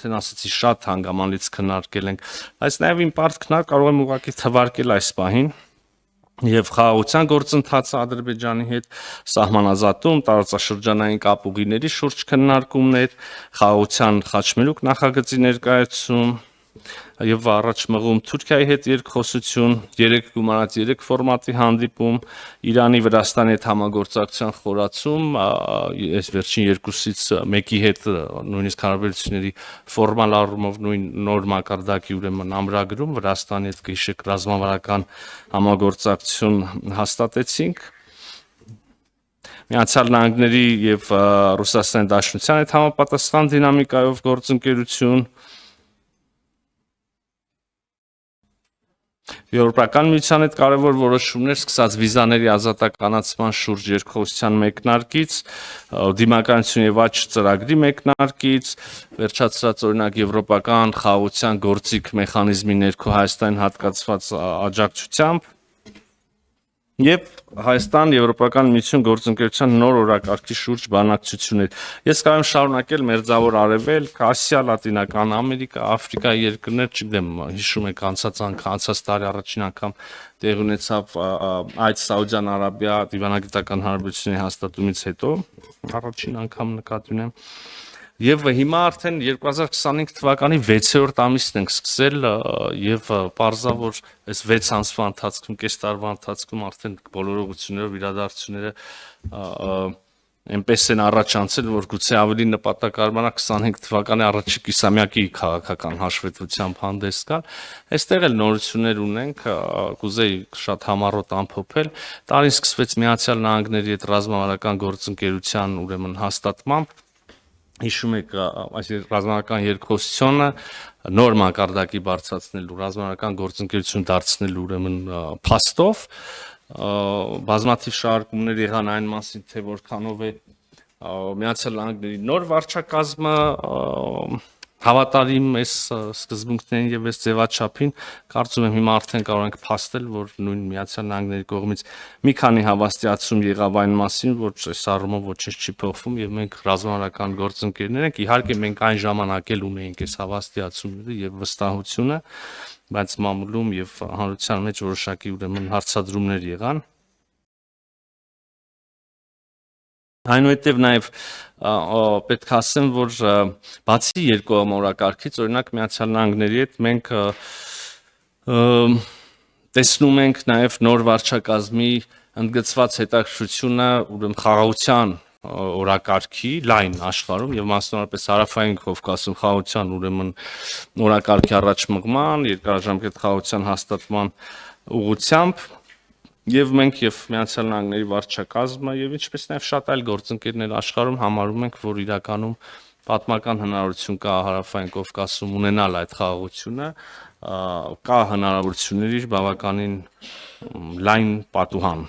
արդեն ասացի շատ հանգամանալից քննարկել ենք, բայց նաև իմ պարտքն է կարող եմ ուղղակի թվարկել այս պահին եւ խաղաղության գործընթացը Ադրբեջանի հետ սահմանազատում, տարածաշրջանային կապուղիների շուրջ քննարկումներ, խաղաղության խաչմերուկ նախագծի ներկայացում եւ առաջ մղում Թուրքիայի հետ երկխոսություն, 3 գումարած 3 ֆորմատի հանդիպում, Իրանի Վրաստանի հետ համագործակցության խորացում, այս վերջին երկուսից մեկի հետ նույնիսկ հարաբերությունների ֆորմալ առումով նույն նոր մակարդակի ուրեմն ամրագրում, Վրաստանի հետ գիշեք ռազմավարական համագործակցություն հաստատեցինք։ Միացյալ Նահանգների եւ Ռուսաստանի Դաշնության հետ համապատասխան դինամիկայով գործընկերություն, Եվրոպական միության հետ կարևոր որոշումներ սկսած վիզաների ազատականացման շուրջ երկխոսության մեկնարկից, դիմականություն եւ աճ ծրագրի մեկնարկից, վերջացրած օրինակ եվրոպական խաղաղության գործիք մեխանիզմի ներքո Հայաստանին հատկացված աջակցությամբ եւ Հայաստան Եվրոպական միություն գործընկերության նոր օրակարգի շուրջ բանակցություններ։ Ես կարող եմ շարունակել Մերձավոր Արևելք, Ասիա, Լատինական Ամերիկա, Աֆրիկայի երկրներ, չգիտեմ, հիշում եք անցած տարի առաջին անգամ տեղ ունեցավ այդ Սաուդյան Արաբիա դիվանագիտական հարաբերությունների հաստատումից հետո առաջին անգամ նկատի ունեմ։ Եվ հիմա արդեն 2025 թվականի 6-րդ ամիսն ենք սկսել եւ պարզա որ այս 6 ամսվա ընթացքում, կես տարվա ընթացքում արդեն բոլոր ուղղություններով իրադարձությունները այնպես են առաջանցել, որ գուցե ավելի նպատակարարմանա 25 թվականի առաջի կիսամյակի քաղաքական հաշվետվությամբ հանդես գալ։ Այստեղ էլ նորություններ ունենք, կուզեի շատ համառոտ ամփոփել։ Տարին սկսվեց Միացյալ Նահանգների հետ ռազմավարական գործընկերության ուրեմն հաստատմամբ հիշում եք այս ռազմական երկխոսությունը նոր մակարդակի բարձրացնելու ռազմական գործընկերություն դարձնելու ուրեմն փաստով բազմաթիվ շարժումներ եղան այն մասին թե որքանով է Միացյալ Նահանգների նոր վարչակազմը հավատարիմ այս սկզբունքներին եւ այս ձևաչափին, կարծում եմ հիմա արդեն կարող ենք փաստել, որ նույն Միացյալ Նահանգների կողմից մի քանի հավաստիացում եղավ այն մասին, որ այս առումով ոչինչ չի փոխվում եւ մենք ռազմավարական գործընկերներ ենք։ Իհարկե մենք այն ժամանակ էլ ունեինք այս հավաստիացումները եւ վստահությունը, բայց մամուլում եւ հանրության մեջ որոշակի ուրեմն հարցադրումներ եղան։ Այնուհետև նաև պետք է ասեմ, որ բացի երկկողմորակարգից, օրինակ Միացյալ Նահանգների հետ մենք տեսնում ենք նաև նոր վարչակազմի ընդգծված հետաքրքրությունը ուրեմն խաղաղության օրակարգի լայն աշխարհում եւ մասնավորապես Հարավային Կովկասում խաղաղության ուրեմն օրակարգի առաջ մղման, երկարաժամկետ խաղաղության հաստատման ուղղությամբ Եվ մենք եւ Միացյալ Նահանգների վարչակազմը եւ ինչպես նաեւ շատ այլ գործընկերներ աշխարհում համարում ենք, որ իրականում պատմական հնարավորություն կա Հարավային Կովկասում ունենալ այդ խաղաղությունը, կա հնարավորություններ իր բավականին լայն պատուհան